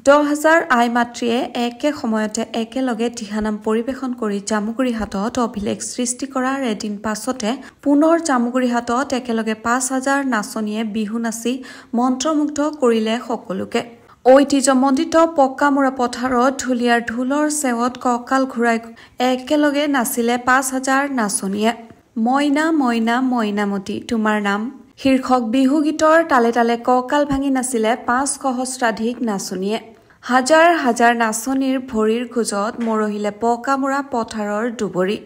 10,000 আই মাতৃয়ে একে সময়তে একেলগে দিহানাম পৰিবেশন কৰি জামুগুৰিহাটত অভিলেখ সৃষ্টি কৰাৰ এদিন পাছতে পুনৰ জামুগুৰিহাটত একেলগে 5,000 নাচনীয়ে বিহু নাচি মন্ত্ৰমুগ্ধ কৰিলে সকলোকে। ঐতিহ্যমণ্ডিত পক্কামুৰা পথাৰত ঢুলীয়াৰ ঢোলৰ চেৱত কঁকাল ঘূৰাই একেলগে নাচিলে 5,000 নাচনীয়ে। মইনা মইনা মইনামতী তোমাৰ নাম শীৰ্ষক বিহু গীতৰ তালে তালে কঁকাল ভাঙি নাচিলে 5 সহস্ৰাধিক নাচনীয়ে। হাজাৰ হাজাৰ নাচনীৰ ভৰিৰ খোজত মৰহিলে পকামুৰা পথাৰৰ দুবৰি।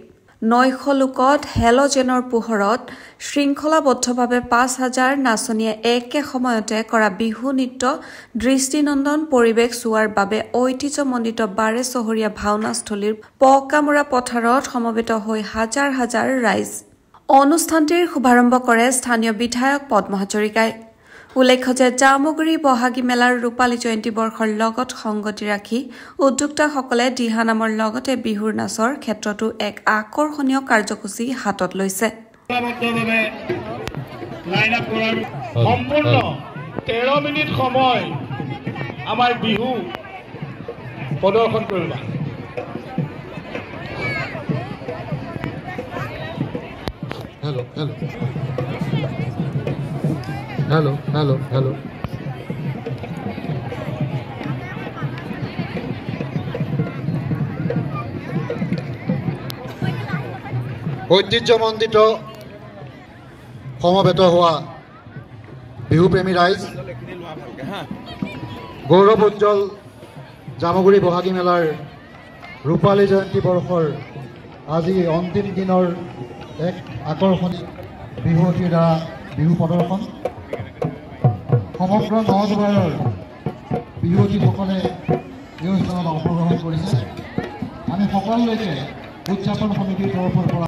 নৈশ লোকত হেলজেনৰ পোহৰত শৃংখলাবদ্ধভাৱে 5,000 নাচনীয়ে একে সময়তে কৰা বিহু নৃত্য দৃষ্টিনন্দন পৰিৱেশ চোৱাৰ বাবে ঐতিহ্যমণ্ডিত বাৰে চহৰীয়া ভাওনাস্থলীৰ পকামুৰা পথাৰত সমবেত হৈ হাজাৰ হাজাৰ ৰাইজ। অনুষ্ঠানটিৰ শুভাৰম্ভ কৰে স্থানীয় বিধায়ক পদ্ম হাজৰিকাই। উল্লেখ্য যে জামুগুৰি বহাগী মেলাৰ ৰূপালী জয়ন্তী বৰ্ষৰ লগত সংগতি ৰাখি উদ্যোক্তাসকলে দিহানামৰ লগতে বিহুৰ নাচৰ ক্ষেত্ৰতো এক আকৰ্ষণীয় কাৰ্যসূচী হাতত লৈছে। সম্পূৰ্ণ 13 মিনিট সময় আমাৰ বিহু প্ৰদৰ্শন কৰিবা। Hello, hello. Hello, hello, hello. ঐতিহ্যমণ্ডিত সমবেত হোৱা বিহুপ্ৰেমী ৰাইজ, গৌৰৱ উজ্জ্বল জামুগুৰি বহাগী মেলাৰ ৰূপালী জয়ন্তী বৰ্ষৰ আজি অন্তিম দিনৰ এক আকৰ্ষণীয় বিহুৱতীৰ দ্বাৰা বিহু প্ৰদৰ্শন। সমগ্ৰ নদুৱাৰৰ বিহুৱতীসকলে এই অনুষ্ঠানত অংশগ্ৰহণ কৰিছে। আমি সকলোলৈকে উদযাপন সমিতিৰ তৰফৰ পৰা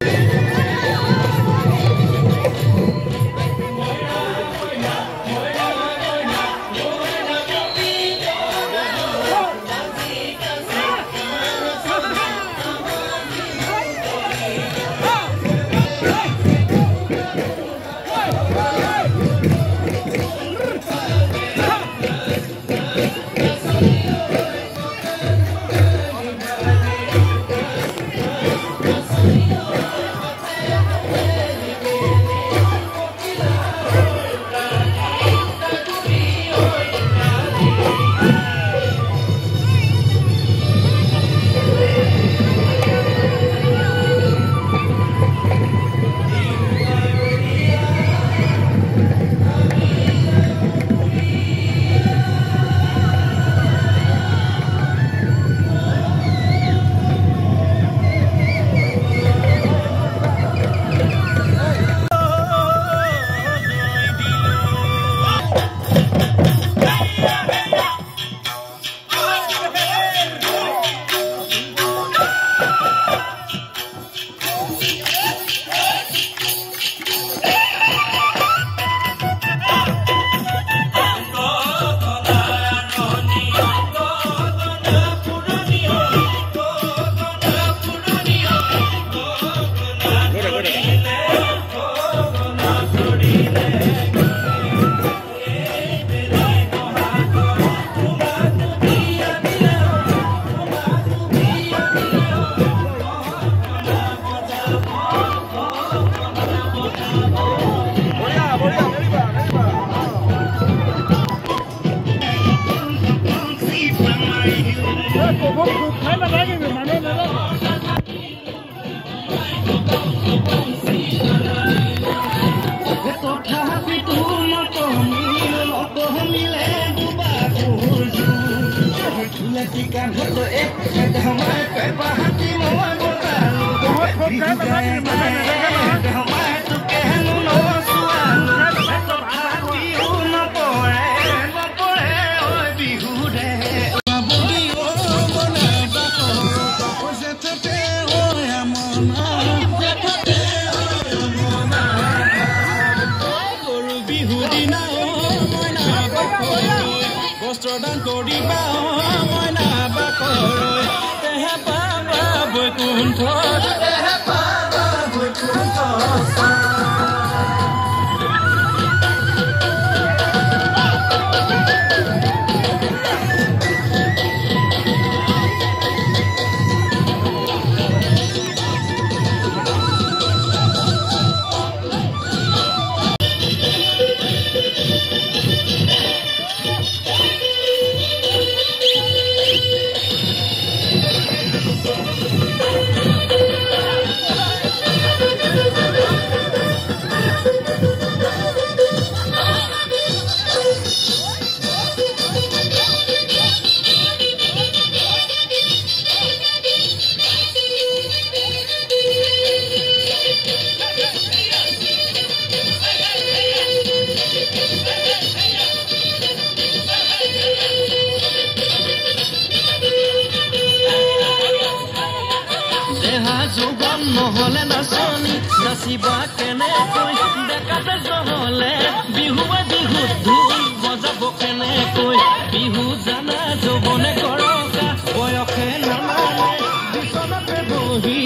যৌবন নহলে নাচনি নাচিবা কেনেকৈ ডেকাতে নহলে বিহুৱে বিহুত ঢোল বজাব কেনেকৈ বিহু জানা যৌবনে কৰকা বয়সে নামানে বিচনাতে বহি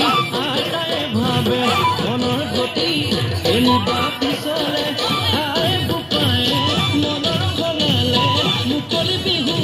আইতাই ভাবে মনৰ গতি এনিবা পিছলে আই বুপাই মনৰ গলালে মুকলি বিহু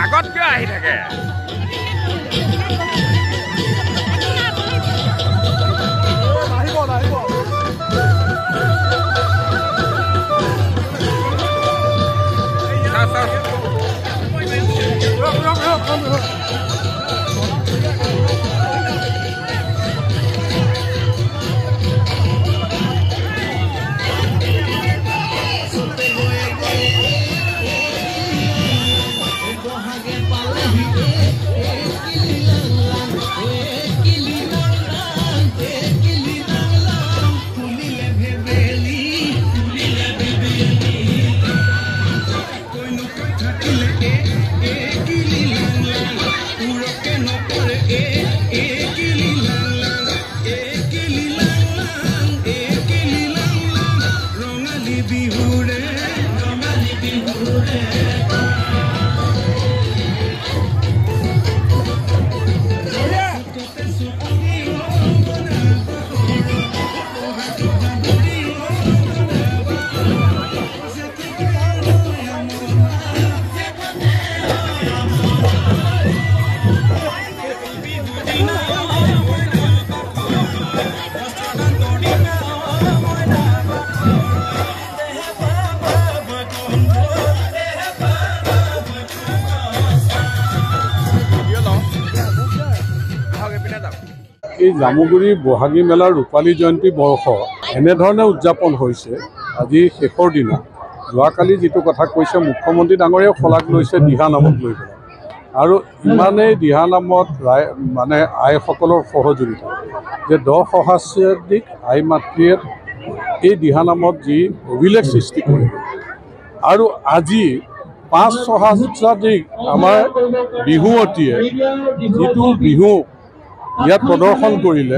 আগত কিয় আহি থাকে এই জামুগুৰি বহাগী মেলাৰ ৰূপালী জয়ন্তী বৰ্ষ এনেধৰণে উদযাপন হৈছে আজি শেষৰ দিনা যোৱাকালি যিটো কথা কৈছে মুখ্যমন্ত্ৰী ডাঙৰীয়াই শলাগ লৈছে দিহানামত লৈ পেলাই আৰু ইমানেই দিহানামত মানে আইসকলৰ সহযোগিতা যে 10 সহস্ৰাধিক আই মাতৃয়ে এই দিহানামত যি অভিলেখ সৃষ্টি কৰিব আৰু আজি 5 সহস্ৰাধিক আমাৰ বিহুৱতীয়ে যিটো বিহু ইয়াত প্ৰদৰ্শন কৰিলে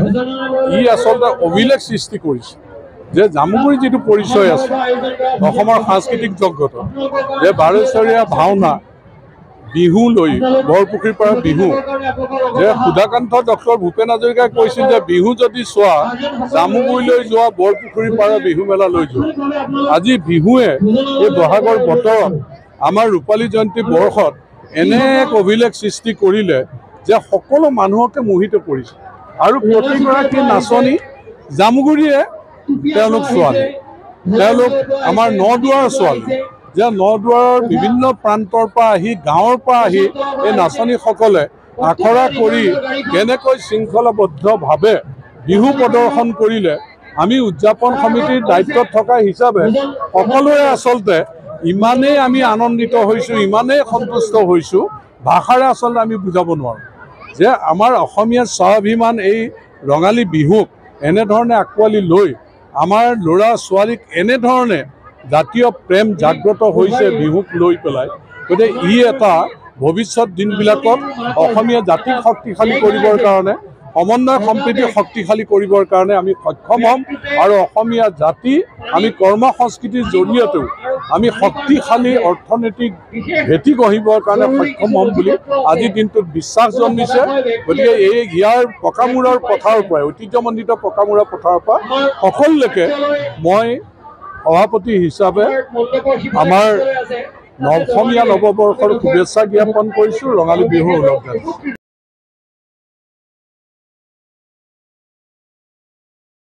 ই আচলতে অভিলেখ সৃষ্টি কৰিছে যে জামুগুৰি যিটো পৰিচয় আছে অসমৰ সাংস্কৃতিক জগতত যে 12 চৰীয়া ভাওনা বিহু লৈ বৰপুখুৰীৰ পৰা বিহু যে সুধাকান্ত ডক্টৰ ভূপেন হাজৰিকাই কৈছিল যে বিহু যদি চোৱা জামুগুৰিলৈ যোৱা বৰপুখুৰীৰ পৰা বিহু মেলা লৈ যোৱা আজি বিহুৱে এই বহাগৰ বতৰত আমাৰ ৰূপালী জয়ন্তী বৰ্ষত এনে এক অভিলেখ সৃষ্টি কৰিলে যে সকলো মানুহকে মোহিত কৰিছে আৰু প্ৰতিগৰাকী নাচনী জামুগুৰিয়ে তেওঁলোক ছোৱালী তেওঁলোক আমাৰ নদুৱাৰ ছোৱালী যে নদুৱাৰৰ বিভিন্ন প্ৰান্তৰ পৰা আহি গাঁৱৰ পৰা আহি এই নাচনীসকলে আখৰা কৰি কেনেকৈ শৃংখলাবদ্ধভাৱে বিহু প্ৰদৰ্শন কৰিলে আমি উদযাপন সমিতিৰ দায়িত্বত থকা হিচাপে সকলোৱে আচলতে ইমানেই আমি আনন্দিত হৈছোঁ ইমানেই সন্তুষ্ট হৈছোঁ ভাষাৰে আচলতে আমি বুজাব নোৱাৰোঁ যে আমাৰ অসমীয়া স্বাভিমান এই ৰঙালী বিহুক এনেধৰণে আঁকোৱালি লৈ আমাৰ ল'ৰা ছোৱালীক এনেধৰণে জাতীয় প্ৰেম জাগ্ৰত হৈছে বিহুক লৈ পেলাই গতিকে ই এটা ভৱিষ্যত দিনবিলাকত অসমীয়া জাতিক শক্তিশালী কৰিবৰ কাৰণে সমন্বয় সম্প্ৰীতি শক্তিশালী কৰিবৰ কাৰণে আমি সক্ষম হ'ম আৰু অসমীয়া জাতি আমি কৰ্ম সংস্কৃতিৰ জৰিয়তেও আমি শক্তিশালী অৰ্থনৈতিক ভেটি গঢ়িবৰ কাৰণে সক্ষম হ'ম বুলি আজিৰ দিনটোত বিশ্বাস জন্মিছে গতিকে এই ইয়াৰ পকামূৰৰ পথাৰৰ পৰা ঐতিহ্যমণ্ডিত পকামূৰা পথাৰৰ পৰা সকলোকে মই সভাপতি হিচাপে আমাৰ অসমীয়া নৱবৰ্ষৰ শুভেচ্ছা জ্ঞাপন কৰিছোঁ ৰঙালী বিহুৰ উপলক্ষে